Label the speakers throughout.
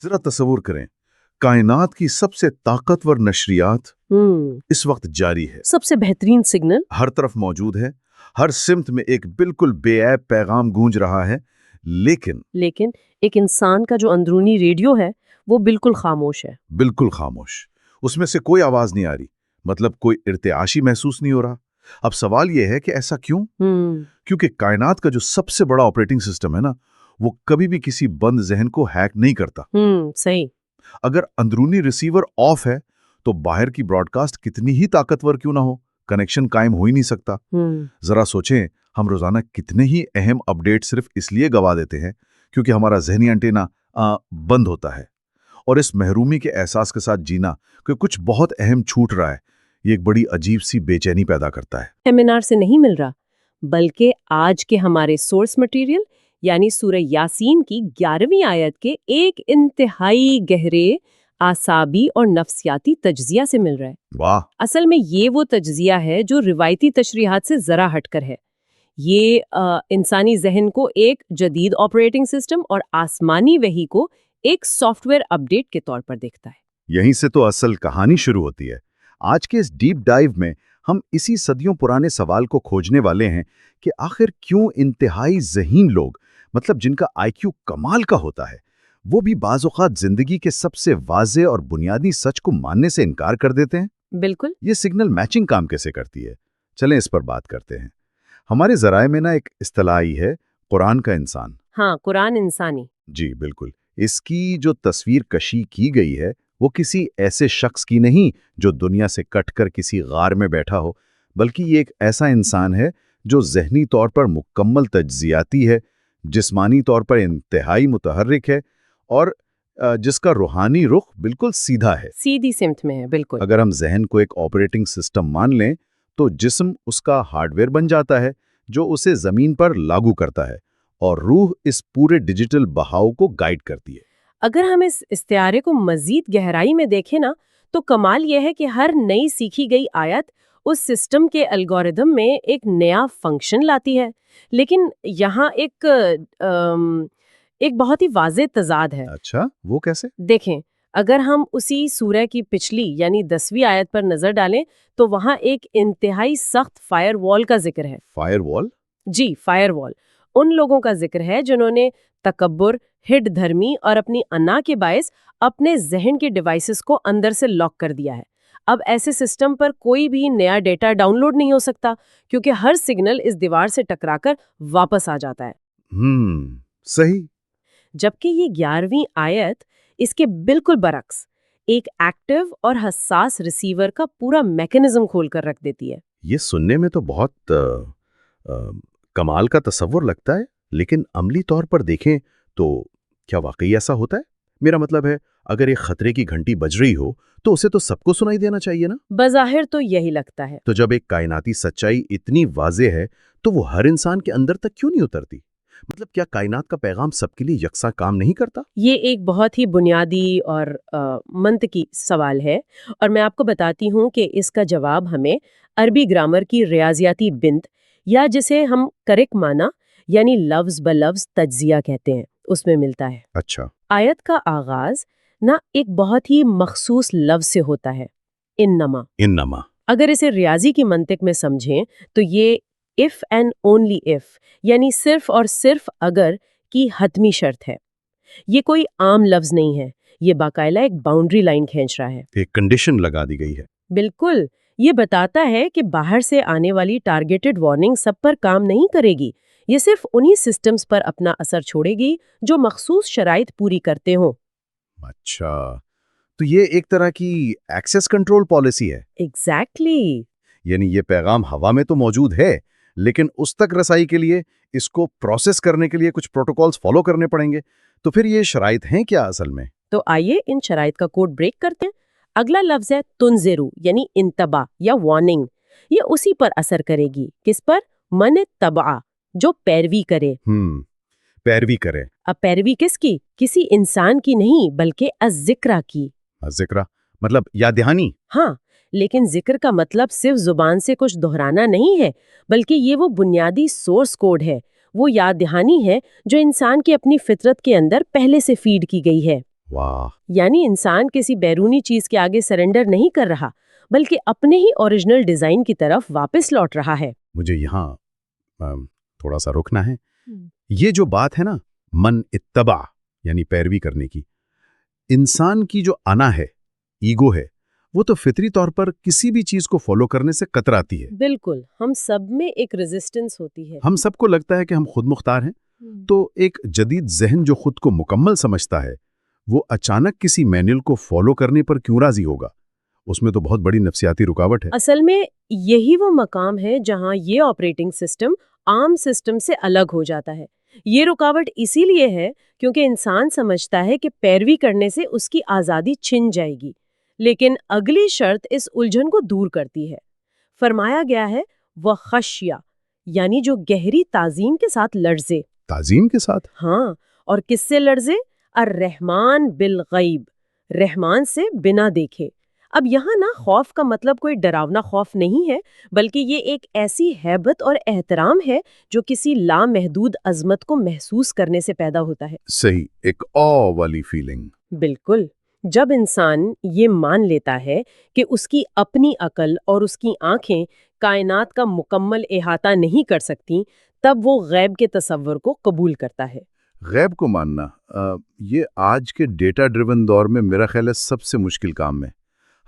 Speaker 1: ذرا تصور کریں، کائنات کی سب سے طاقتور نشریات اس وقت جاری ہے،
Speaker 2: سب سے بہترین سگنل
Speaker 1: ہر طرف موجود ہے، ہر سمت میں ایک بالکل بے عیب پیغام گونج رہا ہے، لیکن
Speaker 2: ایک انسان کا جو اندرونی ریڈیو ہے وہ بالکل خاموش ہے.
Speaker 1: بالکل خاموش، اس میں سے کوئی آواز نہیں آ رہی، مطلب کوئی ارتعاشی محسوس نہیں ہو رہا. اب سوال یہ ہے کہ ایسا کیوں؟ کیونکہ کائنات کا جو سب سے بڑا آپریٹنگ سسٹم ہے نا، وہ کبھی بھی کسی بند ذہن کو ہیک نہیں کرتا.
Speaker 2: صحیح.
Speaker 1: اگر اندرونی ریسیور آف ہے تو باہر کی براڈ کاسٹ کتنی ہی طاقتور کیوں نہ ہو، کنیکشن قائم ہو ہی نہیں سکتا. ذرا سوچیں، ہم روزانہ کتنے ہی اہم اپڈیٹ صرف اس لیے گوا دیتے ہیں کیونکہ ہمارا ذہنی انٹینا بند ہوتا ہے. اور اس محرومی کے احساس کے ساتھ جینا کہ کچھ بہت اہم چھوٹ رہا ہے، یہ ایک بڑی عجیب سی بے چینی پیدا کرتا ہے.
Speaker 2: سیمینار سے نہیں مل رہا، بلکہ آج کے ہمارے سورس مٹیریل یعنی سورہ یاسین کی 11ویں آیت کے ایک انتہائی گہرے اعصابی اور نفسیاتی تجزیہ سے مل رہا ہے.
Speaker 1: واہ!
Speaker 2: اصل میں یہ وہ تجزیہ ہے جو روایتی تشریحات سے ذرا ہٹ کر ہے. یہ انسانی ذہن کو ایک جدید آپریٹنگ سسٹم اور آسمانی وحی کو ایک سافٹ ویئر اپڈیٹ کے طور پر دیکھتا ہے.
Speaker 1: یہیں سے تو اصل کہانی شروع ہوتی ہے. آج کے اس ڈیپ ڈائیو میں ہم اسی صدیوں پرانے سوال کو کھوجنے والے ہیں کہ آخر کیوں انتہائی ذہین لوگ، مطلب جن کا آئی کیو کمال کا ہوتا ہے، وہ بھی بعض اوقات زندگی کے سب سے واضح اور بنیادی سچ کو ماننے سے انکار کر دیتے ہیں.
Speaker 2: بالکل.
Speaker 1: یہ سگنل میچنگ کام کیسے کرتی ہے؟ چلیں اس پر بات کرتے ہیں. ہمارے ذرائع میں ایک اصطلاح آئی ہے، قرآن کا انسان.
Speaker 2: ہاں، قرآن انسانی.
Speaker 1: جی بالکل. اس کی جو تصویر کشی کی گئی ہے وہ کسی ایسے شخص کی نہیں جو دنیا سے کٹ کر کسی غار میں بیٹھا ہو، بلکہ یہ ایک ایسا انسان ہے جو ذہنی طور پر مکمل تجزیاتی ہے، جسمانی طور پر انتہائی متحرک ہے، اور جس کا روحانی رخ بالکل سیدھا ہے،
Speaker 2: سیدھی سمت میں ہے. بالکل.
Speaker 1: اگر ہم ذہن کو ایک آپریٹنگ سسٹم مان لیں تو جسم اس کا ہارڈ ویئر بن جاتا ہے جو اسے زمین پر لاگو کرتا ہے، اور روح اس پورے ڈیجیٹل بہاؤ کو گائیڈ کرتی ہے.
Speaker 2: اگر ہم اس استعارے کو مزید گہرائی میں دیکھیں نا، تو کمال یہ ہے کہ ہر نئی سیکھی گئی آیت اس سسٹم کے الگوریدم میں ایک نیا فنکشن لاتی ہے. لیکن یہاں ایک بہت ہی واضح تضاد ہے.
Speaker 1: اچھا، وہ کیسے؟
Speaker 2: دیکھیں، اگر ہم اسی سورہ کی پچھلی یعنی 10ویں آیت پر نظر ڈالیں تو وہاں ایک انتہائی سخت فائر وال کا ذکر ہے.
Speaker 1: فائر وال؟
Speaker 2: جی، فائر وال. ان لوگوں کا ذکر ہے جنہوں نے تکبر، ہڈ دھرمی اور اپنی انا کے باعث اپنے ذہن کے ڈیوائسز کو اندر سے لاک کر دیا ہے. اب ایسے سسٹم پر کوئی بھی نیا ڈیٹا ڈاؤن لوڈ نہیں ہو سکتا کیونکہ ہر سگنل اس دیوار سے ٹکرا کر واپس آ جاتا ہے.
Speaker 1: صحیح.
Speaker 2: جبکہ یہ 11ویں آیت اس کے بالکل برعکس ایک ایکٹیو اور حساس ریسیور کا پورا میکانزم کھول کر رکھ دیتی ہے.
Speaker 1: یہ سننے میں تو بہت کمال کا تصور لگتا ہے، لیکن عملی طور پر دیکھیں تو کیا واقعی ایسا ہوتا ہے؟ میرا مطلب ہے، اگر ایک خطرے کی گھنٹی بج رہی ہو تو اسے تو سب کو سنائی دینا چاہیے نا؟
Speaker 2: بظاہر تو یہی لگتا ہے.
Speaker 1: تو جب ایک کائناتی سچائی اتنی واضح ہے تو وہ ہر انسان کے اندر تک کیوں نہیں اترتی؟ مطلب کیا کائنات کا پیغام سب کے لیے یکساں کام نہیں کرتا؟
Speaker 2: یہ ایک بہت ہی بنیادی اور منطقی سوال ہے، اور میں آپ کو بتاتی ہوں کہ اس کا جواب ہمیں عربی گرامر کی ریاضیاتی بنت، یا جسے ہم کریکٹ معنی یعنی لفظ بلفظ تجزیہ کہتے ہیں، اس میں ملتا ہے.
Speaker 1: اچھا.
Speaker 2: آیت کا آغاز نہ ایک بہت ہی مخصوص لفظ سے ہوتا ہے، انما. اگر اسے ریاضی کی منطق میں سمجھیں تو یہ if and only if یعنی صرف اور صرف اگر کی حتمی شرط ہے. یہ کوئی عام لفظ نہیں ہے، یہ باقاعدہ ایک باؤنڈری لائن کھینچ رہا ہے.
Speaker 1: ایک کنڈیشن لگا دی گئی ہے.
Speaker 2: بالکل. یہ بتاتا ہے کہ باہر سے آنے والی ٹارگیٹڈ وارننگ سب پر کام نہیں کرے گی، یہ صرف انہی سسٹمز پر اپنا اثر چھوڑے گی جو مخصوص شرائط پوری کرتے ہوں.
Speaker 1: اچھا، تو یہ ایک طرح کی ایکسیس کنٹرول پالیسی ہے.
Speaker 2: ایگزیکٹلی.
Speaker 1: یعنی یہ پیغام ہوا میں تو موجود ہے، لیکن اس تک رسائی کے لیے، اس کو پروسیس کرنے کے لیے کچھ پروٹوکولز فالو کرنے پڑیں گے. تو پھر یہ شرائط ہیں کیا اصل میں؟
Speaker 2: تو آئیے ان شرائط کا کوڈ بریک کرتے ہیں. اگلا لفظ ہے تنذرو یعنی انتباہ یا وارننگ. یہ اسی پر اثر کرے گی. کس پر؟ من تبع، جو پیروی کرے.
Speaker 1: پیروی کرے.
Speaker 2: اب پیروی کس کی؟ کسی انسان کی نہیں بلکہ الذکرہ کی.
Speaker 1: الذکرہ مطلب یاد دہانی؟
Speaker 2: ہاں، لیکن ذکر کا مطلب صرف زبان سے کچھ دہرانا نہیں ہے، بلکہ یہ وہ بنیادی سورس کوڈ ہے، وہ یاد دہانی ہے جو انسان کی اپنی فطرت کے اندر پہلے سے فیڈ کی گئی ہے.
Speaker 1: واہ،
Speaker 2: یعنی انسان کسی بیرونی چیز کے آگے سرنڈر نہیں کر رہا بلکہ اپنے ہی اوریجنل ڈیزائن کی طرف واپس لوٹ رہا ہے۔
Speaker 1: مجھے یہاں تھوڑا سا رکنا ہے۔ یہ جو بات ہے نا، من اتبع یعنی پیروی کرنے کی، انسان کی جو انا ہے، ایگو ہے، وہ تو فطری طور پر کسی بھی چیز کو فالو کرنے سے کتراتی ہے۔
Speaker 2: بالکل، ہم سب میں ایک ریزسٹنس ہوتی ہے۔
Speaker 1: ہم سب کو لگتا ہے کہ ہم خود مختار ہیں، تو ایک جدید ذہن جو خود کو مکمل سمجھتا ہے وہ اچانک کسی مینول کو فالو کرنے پر کیوں راضی ہوگا؟ اس میں تو بہت بڑی نفسیاتی رکاوٹ ہے۔
Speaker 2: اصل میں یہی وہ مقام ہے جہاں یہ آپریٹنگ سسٹم عام سسٹم سے الگ ہو جاتا ہے۔ یہ رکاوٹ اسی لیے ہے کیونکہ انسان سمجھتا ہے کہ پیروی کرنے سے اس کی آزادی چھن جائے گی، لیکن اگلی شرط اس الجھن کو دور کرتی ہے۔ فرمایا گیا ہے وہ خشیہ، یعنی جو گہری تعظیم کے ساتھ لرزے۔
Speaker 1: تعظیم کے ساتھ؟
Speaker 2: ہاں، اور کس سے لرزے؟ الرحمن بالغیب، رحمان سے بنا دیکھے۔ اب یہاں نا خوف کا مطلب کوئی ڈراونا خوف نہیں ہے، بلکہ یہ ایک ایسی ہیبت اور احترام ہے جو کسی لامحدود عظمت کو محسوس کرنے سے پیدا ہوتا ہے۔
Speaker 1: صحیح، ایک آ والی فیلنگ۔
Speaker 2: بالکل، جب انسان یہ مان لیتا ہے کہ اس کی اپنی عقل اور اس کی آنکھیں کائنات کا مکمل احاطہ نہیں کر سکتی، تب وہ غیب کے تصور کو قبول کرتا ہے۔
Speaker 1: غیب کو ماننا یہ آج کے ڈیٹا ڈریون دور میں میرا خیال ہے سب سے مشکل کام ہے۔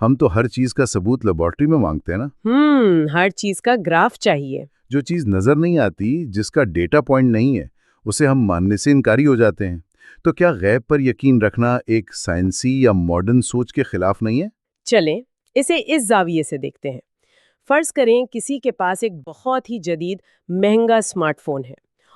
Speaker 1: ہم تو ہر چیز کا ثبوت لیبارٹری میں مانگتے ہیں نا۔
Speaker 2: ہر چیز کا گراف چاہیے۔
Speaker 1: جو چیز نظر نہیں آتی، جس کا ڈیٹا پوائنٹ نہیں ہے، اسے ہم ماننے سے انکاری ہو جاتے ہیں۔ تو کیا غیب پر یقین رکھنا ایک سائنسی یا ماڈرن سوچ کے خلاف نہیں ہے؟
Speaker 2: چلیں اسے اس زاویے سے دیکھتے ہیں۔ فرض کریں کسی کے پاس ایک بہت ہی جدید مہنگا اسمارٹ فون ہے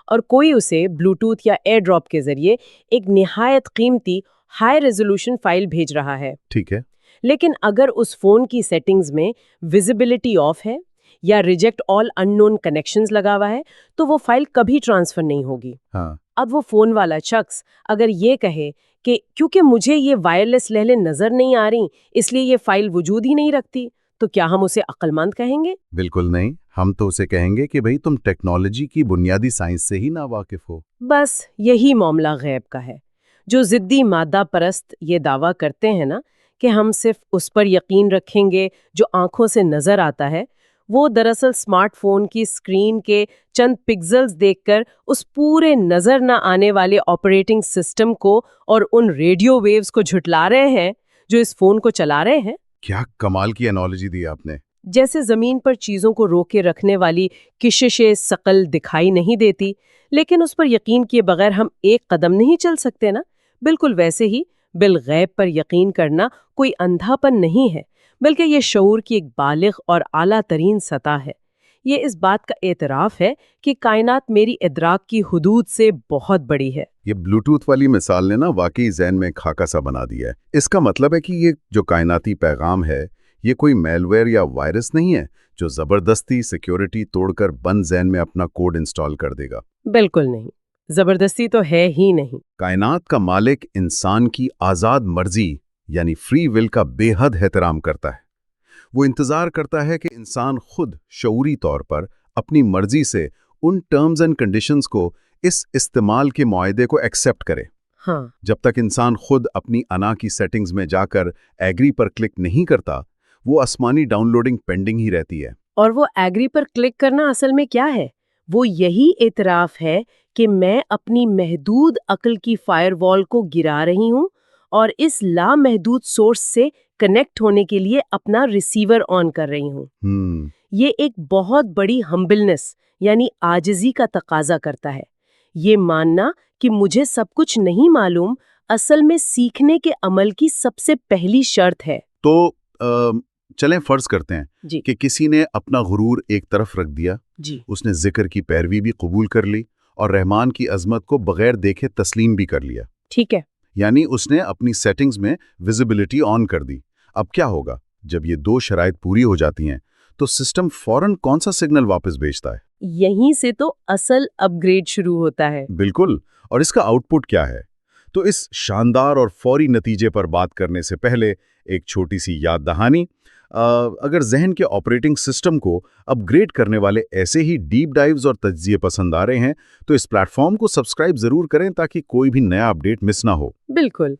Speaker 2: اور کوئی اسے بلوٹوتھ یا ایئر ڈراپ کے ذریعے ایک نہایت قیمتی ہائی ریزولوشن فائل بھیج رہا ہے۔
Speaker 1: ٹھیک ہے،
Speaker 2: لیکن اگر اس فون کی سیٹنگز میں ویزیبلٹی آف ہے یا ریجیکٹ آل ان نون کنیکشنز لگا ہوا ہے تو وہ فائل کبھی ٹرانسفر نہیں ہوگی۔
Speaker 1: ہاں،
Speaker 2: اب وہ فون والا شخص اگر یہ کہے کہ کیونکہ مجھے یہ وائرلیس لہریں نظر نہیں آ رہی اس لیے یہ فائل وجود ہی نہیں رکھتی، تو کیا ہم اسے عقل مند کہیں گے؟
Speaker 1: بالکل نہیں، ہم تو اسے کہیں گے کہ بھئی تم ٹیکنالوجی کی بنیادی سائنس سے ہی ناواقف ہو۔
Speaker 2: بس یہی معاملہ غیب کا ہے۔ جو ضدی مادہ پرست یہ دعویٰ کرتے ہیں نا کہ ہم صرف اس پر یقین رکھیں گے جو آنکھوں سے نظر آتا ہے، وہ دراصل اسمارٹ فون کی اسکرین کے چند پکسلز دیکھ کر اس پورے نظر نہ آنے والے آپریٹنگ سسٹم کو اور ان ریڈیو ویوز کو جھٹلا رہے ہیں جو اس فون کو چلا رہے ہیں۔
Speaker 1: کیا کمال کی انالوجی دی آپ نے۔
Speaker 2: جیسے زمین پر چیزوں کو روکے رکھنے والی کشش ثقل دکھائی نہیں دیتی، لیکن اس پر یقین کیے بغیر ہم ایک قدم نہیں چل سکتے نا، بالکل ویسے ہی بالغیب پر یقین کرنا کوئی اندھاپن نہیں ہے، بلکہ یہ شعور کی ایک بالغ اور اعلیٰ ترین سطح ہے۔ یہ اس بات کا اعتراف ہے کہ کائنات میری ادراک کی حدود سے بہت بڑی ہے۔
Speaker 1: یہ بلوٹوتھ والی مثال نے نا واقعی ذہن میں خاکہ سا بنا دیا ہے۔ اس کا مطلب ہے کہ یہ جو کائناتی پیغام ہے، یہ کوئی میل ویئر یا وائرس نہیں ہے جو زبردستی سیکیورٹی توڑ کر بند ذہن میں اپنا کوڈ انسٹال کر دے گا۔
Speaker 2: بالکل نہیں، زبردستی تو ہے ہی نہیں۔
Speaker 1: کائنات کا مالک انسان کی آزاد مرضی یعنی فری ول کا بے حد احترام کرتا ہے۔ وہ انتظار کرتا ہے کہ انسان خود شعوری طور پر اپنی مرضی سے ان ٹرمز اینڈ کنڈیشنز کو اس استعمال کے معاہدے کو ایکسپٹ کرے۔
Speaker 2: ہاں،
Speaker 1: جب تک انسان خود اپنی انا کی سیٹنگز میں جا کر ایگری پر کلک نہیں کرتا، وہ آسمانی ڈاؤن لوڈنگ پینڈنگ ہی رہتی ہے۔
Speaker 2: اور وہ ایگری پر کلک کرنا اصل میں کیا ہے؟ وہ یہی اعتراف ہے کہ میں اپنی محدود عقل کی فائر وال کو گرا رہی ہوں اور اس لامحدود سورس سے کنیکٹ ہونے کے لیے اپنا ریسیور آن کر رہی ہوں۔ یہ ایک بہت بڑی ہمبلنس یعنی عاجزی کا تقاضا کرتا ہے۔ یہ ماننا کہ مجھے سب کچھ نہیں معلوم اصل میں سیکھنے کے عمل کی سب سے پہلی شرط ہے۔
Speaker 1: تو چلیں فرض کرتے ہیں
Speaker 2: جی
Speaker 1: کہ کسی نے اپنا غرور ایک طرف رکھ دیا،
Speaker 2: جی
Speaker 1: اس نے ذکر کی پیروی بھی قبول کر لی اور رحمان کی عظمت کو بغیر دیکھے تسلیم بھی کر لیا،
Speaker 2: ٹھیک ہے۔
Speaker 1: یعنی اس نے اپنی سیٹنگز میں ویزیبلٹی آن کر دی۔ اب کیا ہوگا؟ جب یہ دو شرائط پوری ہو جاتی ہیں تو سسٹم فوراً کون سا سگنل واپس بھیجتا ہے؟
Speaker 2: یہیں سے تو اصل اپ گریڈ شروع ہوتا ہے۔
Speaker 1: بالکل، اور اس کا آؤٹ پٹ کیا ہے؟ تو اس شاندار اور فوری نتیجے پر بات کرنے سے پہلے ایک چھوٹی سی یاد دہانی۔ اگر ذہن کے آپریٹنگ سسٹم کو اپ گریڈ کرنے والے ایسے ہی ڈیپ ڈائیوز اور تجزیے پسند آ رہے ہیں تو اس پلیٹ فارم کو سبسکرائب ضرور کریں تاکہ کوئی بھی نیا اپڈیٹ مس نہ ہو۔
Speaker 2: بالکل۔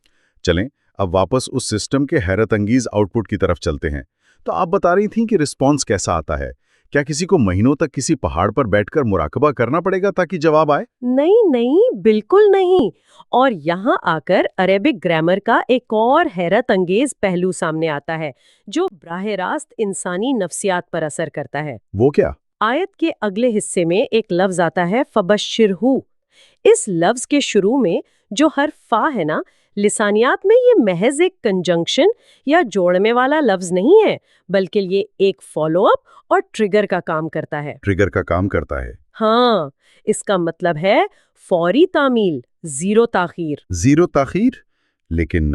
Speaker 1: چلیں اب واپس اس سسٹم کے حیرت انگیز آؤٹ پٹ کی طرف چلتے ہیں. تو آپ بتا رہی تھیں کہ رسپانس کیسا آتا ہے. کیا کسی کو مہینوں تک کسی پہاڑ پر بیٹھ کر مراقبہ کرنا پڑے گا تاکہ جواب آئے؟
Speaker 2: نہیں بالکل نہیں. اور یہاں آ کر عربک گرامر کا ایک اور حیرت انگیز پہلو سامنے آتا ہے جو براہ راست انسانی نفسیات پر اثر کرتا ہے.
Speaker 1: وہ کیا؟
Speaker 2: آیت کے اگلے حصے میں ایک لفظ آتا ہے فبشرہو. اس لفظ کے شروع میں جو حرف فا ہے نا، لسانیات میں یہ محض ایک کنجنکشن یا جوڑنے والا لفظ نہیں ہے، بلکہ یہ ایک فالو اپ اور ٹریگر کا کام کرتا ہے.
Speaker 1: ٹریگر کا کام کرتا ہے؟
Speaker 2: ہاں، اس کا مطلب ہے فوری تعمیل، زیرو تاخیر.
Speaker 1: زیرو تاخیر؟ لیکن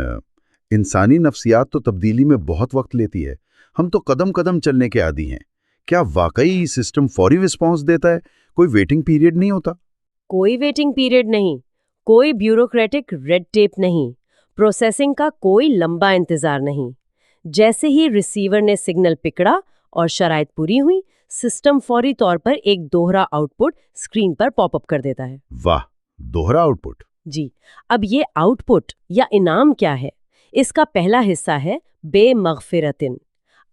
Speaker 1: انسانی نفسیات تو تبدیلی میں بہت وقت لیتی ہے. ہم تو قدم قدم چلنے کے عادی ہیں. کیا واقعی سسٹم فوری رسپانس دیتا ہے؟ کوئی ویٹنگ پیریڈ نہیں ہوتا؟
Speaker 2: کوئی ویٹنگ پیریڈ نہیں، کوئی بیوروکریٹک ریڈ ٹیپ نہیں، پروسیسنگ کا کوئی لمبا انتظار نہیں. جیسے ہی ریسیور نے سگنل پکڑا اور شرائط پوری ہوئی، سسٹم فوری طور پر ایک دوہرا آؤٹ پٹ اسکرین پر پاپ اپ کر دیتا ہے.
Speaker 1: واہ، دوہرا آؤٹ پٹ؟
Speaker 2: جی. اب یہ آؤٹ پٹ یا انعام کیا ہے؟ اس کا پہلا حصہ ہے بے مغفرتن.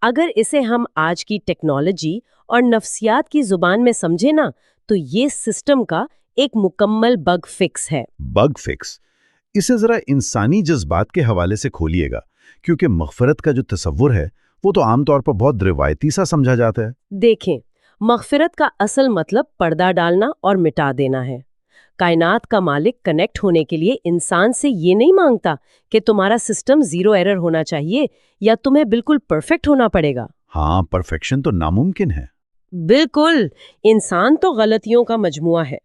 Speaker 2: اگر اسے ہم آج کی ٹیکنالوجی اور نفسیات کی زبان میں سمجھے نا، تو یہ سسٹم کا ایک مکمل بگ فکس ہے.
Speaker 1: Big fix? اسے ذرا انسانی جذبات کے حوالے سے کھولیے گا، کیونکہ مغفرت کا جو تصور ہے وہ تو عام طور پر بہت روایتی سا سمجھا جاتا ہے.
Speaker 2: دیکھیں، مغفرت کا اصل مطلب پردہ ڈالنا اور مٹا دینا ہے. کائنات کا مالک کنیکٹ ہونے کے لیے انسان سے یہ نہیں مانگتا کہ تمہارا سسٹم زیرو ایرر ہونا چاہیے یا تمہیں بالکل پرفیکٹ ہونا پڑے گا.
Speaker 1: ہاں، پرفیکشن تو ناممکن ہے.
Speaker 2: بالکل، انسان تو غلطیوں کا مجموعہ ہے.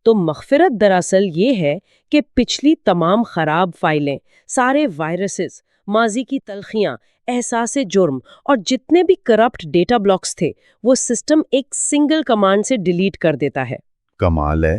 Speaker 2: تو مغفرت دراصل یہ ہے کہ پچھلی تمام خراب فائلیں، سارے وائرسز، ماضی کی تلخیاں، احساس جرم اور جتنے بھی کرپٹ ڈیٹا بلاکس تھے، وہ سسٹم ایک سنگل کمانڈ سے ڈیلیٹ کر دیتا ہے.
Speaker 1: کمال ہے.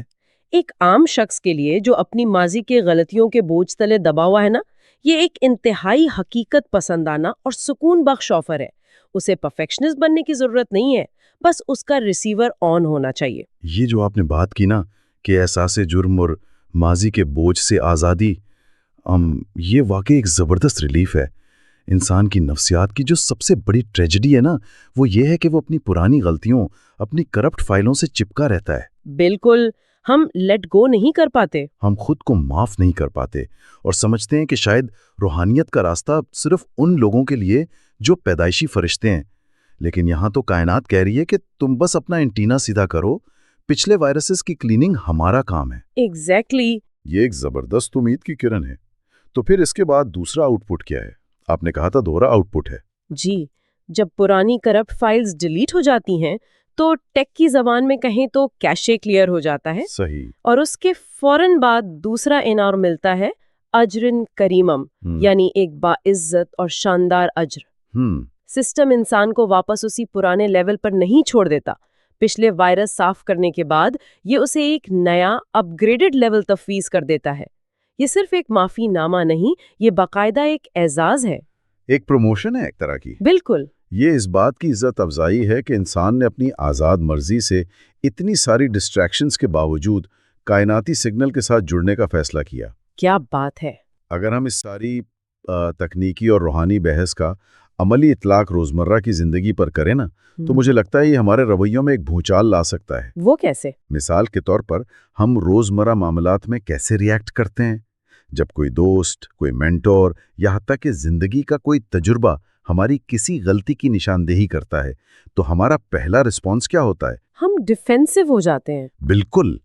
Speaker 2: ایک عام شخص کے لیے جو اپنی ماضی کے غلطیوں کے بوجھ تلے دبا ہوا ہے نا، یہ ایک انتہائی حقیقت پسندانہ اور سکون بخش آفر ہے. اسے پرفیکشنسٹ بننے کی ضرورت نہیں ہے، بس اس کا ریسیور آن ہونا چاہیے.
Speaker 1: یہ جو آپ نے بات کی نا کہ احساس جرم اور ماضی کے بوجھ سے آزادی، یہ واقعی ایک زبردست ریلیف ہے. انسان کی نفسیات کی جو سب سے بڑی ٹریجڈی ہے نا، وہ یہ ہے کہ وہ اپنی پرانی غلطیوں، اپنی کرپٹ فائلوں سے چپکا رہتا ہے.
Speaker 2: بالکل، ہم لیٹ گو نہیں کر پاتے.
Speaker 1: ہم خود کو معاف نہیں کر پاتے اور سمجھتے ہیں کہ شاید روحانیت کا راستہ صرف ان لوگوں کے لیے جو پیدائشی فرشتے ہیں. لیکن یہاں تو کائنات کہہ رہی ہے کہ تم بس اپنا اینٹینا سیدھا کرو، پچھلے وائرسز کی کلیننگ ہمارا کام ہے.
Speaker 2: ایگزیکٹلی.
Speaker 1: یہ ایک زبردست امید کی کرن ہے. تو پھر اس کے بعد دوسرا آؤٹ پٹ کیا ہے؟ آپ نے کہا تھا دوہرا آؤٹ پٹ ہے.
Speaker 2: جی، جب پرانی کرپٹ فائلز ڈیلیٹ ہو جاتی ہیں تو ٹیک کی زبان میں کہیں تو کیشے کلیئر ہو جاتا ہے.
Speaker 1: صحیح.
Speaker 2: اور اس کے فوراً بعد دوسرا انعام ملتا ہے اجرن کریمم، یعنی ایک باعزت اور شاندار اجر. سسٹم انسان کو واپس اسی پرانے لیول پر نہیں چھوڑ دیتا. پچھلے وائرس صاف کرنے کے بعد یہ اسے ایک نیا اپ گریڈڈ لیول تفویض کر دیتا ہے. یہ صرف ایک معافی نامہ نہیں، یہ باقاعدہ ایک اعزاز ہے.
Speaker 1: ایک پروموشن ہے ایک طرح کی.
Speaker 2: بالکل.
Speaker 1: یہ اس بات کی عزت افزائی ہے کہ انسان نے اپنی آزاد مرضی سے اتنی ساری ڈسٹریکشنز کے باوجود کائناتی سگنل کے ساتھ جڑنے کا فیصلہ کیا.
Speaker 2: کیا بات ہے.
Speaker 1: اگر ہم اس ساری تکنیکی اور روحانی بحث کا عملی اطلاق روزمرہ کی زندگی پر کریں نا، تو مجھے لگتا ہے یہ ہمارے رویوں میں ایک بھونچال لا سکتا ہے.
Speaker 2: وہ کیسے؟
Speaker 1: مثال کے طور پر ہم روزمرہ معاملات میں کیسے ریئیکٹ کرتے ہیں جب کوئی دوست، کوئی مینٹور یا حتیٰ کہ زندگی کا کوئی تجربہ ہماری کسی غلطی کی نشاندہی کرتا ہے، تو ہمارا پہلا رسپانس کیا ہوتا ہے؟
Speaker 2: ہم ڈیفینسو ہو جاتے ہیں.
Speaker 1: بالکل،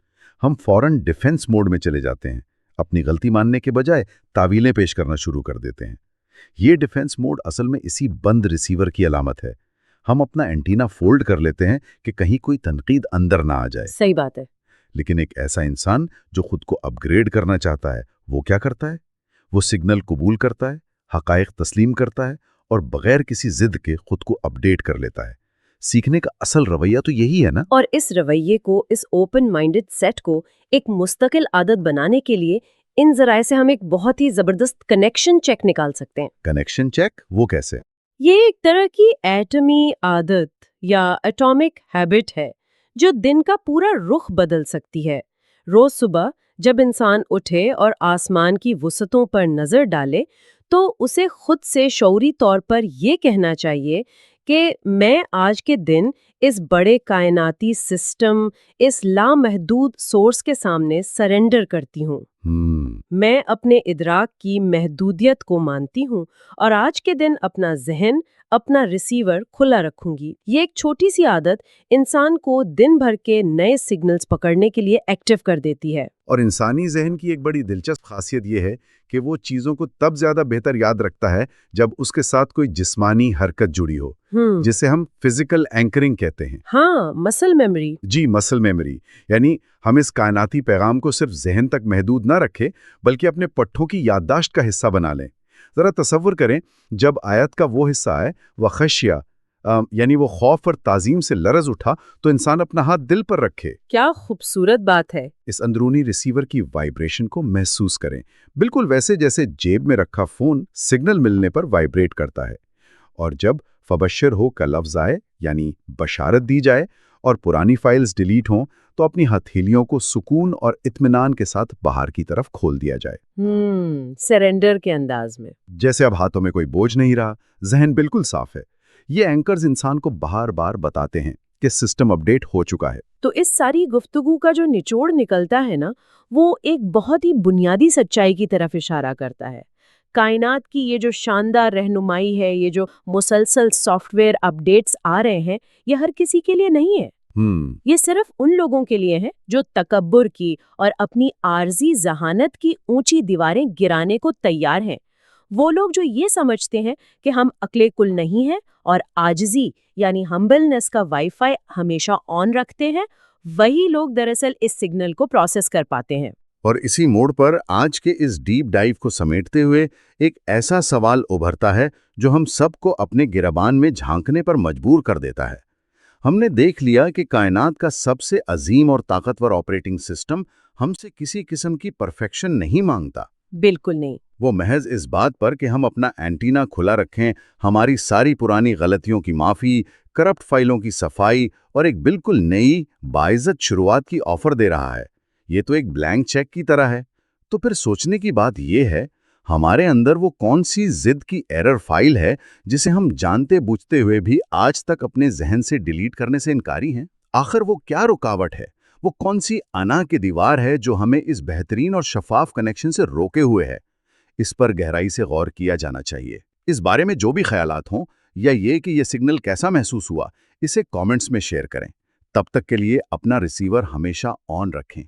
Speaker 1: ہم فوراً ڈیفینس موڈ میں چلے جاتے ہیں. اپنی غلطی ماننے کے بجائے تعویلیں پیش کرنا شروع کر دیتے ہیں. یہ ڈیفینس موڈ اصل میں اسی بند ریسیور کی علامت ہے. ہم اپنا اینٹینا فولڈ کر لیتے ہیں کہ کہیں کوئی تنقید اندر نہ آ جائے.
Speaker 2: صحیح بات ہے.
Speaker 1: لیکن ایک ایسا انسان جو خود کو اپ گریڈ کرنا چاہتا ہے، وہ کیا کرتا ہے؟ وہ سگنل قبول کرتا ہے، حقائق تسلیم کرتا ہے اور بغیر کسی ضد کے خود کو اپڈیٹ کر لیتا ہے. سیکھنے کا اصل رویہ تو یہی ہے نا.
Speaker 2: اور اس رویے کو، اس اوپن مائنڈڈ سیٹ کو ایک مستقل عادت بنانے کے لیے ان ذرائع سے ہم ایک بہت ہی زبردست کنیکشن چیک نکال سکتے ہیں.
Speaker 1: Connection check? وہ کیسے؟
Speaker 2: یہ ایک طرح کی ایٹمی عادت یا ایٹامک ہیبٹ ہے جو دن کا پورا رخ بدل سکتی ہے. روز صبح جب انسان اٹھے اور آسمان کی وسعتوں پر نظر ڈالے تو اسے خود سے شعوری طور پر یہ کہنا چاہیے کہ میں آج کے دن اس بڑے کائناتی سسٹم، اس لامحدود سورس کے سامنے سرنڈر کرتی ہوں۔ میں اپنے ادراک کی محدودیت کو مانتی ہوں اور آج کے دن اپنا ذہن، اپنا ریسیور کھلا رکھوں گی۔ یہ ایک چھوٹی سی عادت انسان کو دن بھر کے نئے سگنلز پکڑنے کے لیے ایکٹیو کر دیتی ہے۔
Speaker 1: اور انسانی ذہن کی ایک بڑی دلچسپ خاصیت یہ ہے کہ وہ چیزوں کو تب زیادہ بہتر یاد رکھتا ہے جب اس کے ساتھ کوئی جسمانی حرکت جڑی ہو، جسے ہم فزیکل اینکرنگ کہتے ہیں۔
Speaker 2: ہاں، مسل میموری۔
Speaker 1: جی، مسل میموری، یعنی ہم اس کائناتی پیغام کو صرف ذہن تک محدود نہ رکھیں بلکہ اپنے پٹھوں کی یادداشت کا حصہ بنا لیں۔ ذرا تصور کریں جب آیت کا وہ حصہ آئے وخشیہ، یعنی وہ خوف اور تعظیم سے لرز اٹھا تو انسان اپنا ہاتھ دل پر رکھے۔
Speaker 2: کیا خوبصورت بات ہے۔
Speaker 1: اس اندرونی ریسیور کی وائبریشن کو محسوس کریں، بالکل ویسے جیسے جیب میں رکھا فون سگنل ملنے پر وائبریٹ کرتا ہے۔ اور جب فبشر ہو کا لفظ آئے، یعنی بشارت دی جائے، اور پرانی فائلز ڈیلیٹ ہوں تو اپنی ہتھیلیوں کو سکون اور اطمینان کے ساتھ باہر کی طرف کھول دیا جائے۔
Speaker 2: سرنڈر کے انداز میں،
Speaker 1: جیسے اب ہاتھوں میں کوئی بوجھ نہیں رہا، ذہن بالکل صاف ہے۔ یہ اینکرز انسان کو بار بار بتاتے ہیں کہ سسٹم اپڈیٹ ہو چکا ہے۔
Speaker 2: تو اس ساری گفتگو کا جو نچوڑ نکلتا ہے نا، وہ ایک بہت ہی بنیادی سچائی کی طرف اشارہ کرتا ہے۔ کائنات کی یہ جو شاندار رہنمائی ہے، یہ جو مسلسل سافٹ ویئر اپڈیٹس آ رہے ہیں، یہ ہر کسی کے لیے نہیں ہے۔ یہ صرف ان لوگوں کے لیے ہے جو تکبر کی اور اپنی عارضی ذہانت کی اونچی دیواریں گرانے کو تیار ہیں۔ وہ لوگ جو یہ سمجھتے ہیں کہ ہم عقل کل نہیں ہیں اور عاجزی یعنی ہمبلنس کا وائی فائی ہمیشہ آن رکھتے ہیں، وہی لوگ دراصل اس سگنل کو پروسیس کر پاتے ہیں۔
Speaker 1: اور اسی موڑ پر آج کے اس ڈیپ ڈائیو کو سمیٹتے ہوئے ایک ایسا سوال ابھرتا ہے جو ہم سب کو اپنے گریبان میں جھانکنے پر مجبور کر دیتا ہے۔ ہم نے دیکھ لیا کہ کائنات کا سب سے عظیم اور طاقتور آپریٹنگ سسٹم ہم سے کسی قسم کی پرفیکشن نہیں مانگتا۔
Speaker 2: بالکل نہیں۔
Speaker 1: وہ محض اس بات پر کہ ہم اپنا اینٹینا کھلا رکھیں، ہماری ساری پرانی غلطیوں کی معافی، کرپٹ فائلوں کی صفائی اور ایک بالکل نئی باعزت شروعات کی آفر دے رہا ہے۔ یہ تو ایک بلینک چیک کی طرح ہے۔ تو پھر سوچنے کی بات یہ ہے، ہمارے اندر وہ کون سی ضد کی ایرر فائل ہے جسے ہم جانتے بوجھتے ہوئے بھی آج تک اپنے ذہن سے ڈیلیٹ کرنے سے انکاری ہیں؟ آخر وہ کیا رکاوٹ ہے؟ وہ کون سی انا کی دیوار ہے جو ہمیں اس بہترین اور شفاف کنیکشن سے روکے ہوئے ہے؟ اس پر گہرائی سے غور کیا جانا چاہیے۔ اس بارے میں جو بھی خیالات ہوں یا یہ کہ یہ سگنل کیسا محسوس ہوا، اسے کامنٹس میں شیئر کریں۔ تب تک کے لیے اپنا ریسیور ہمیشہ آن رکھیں۔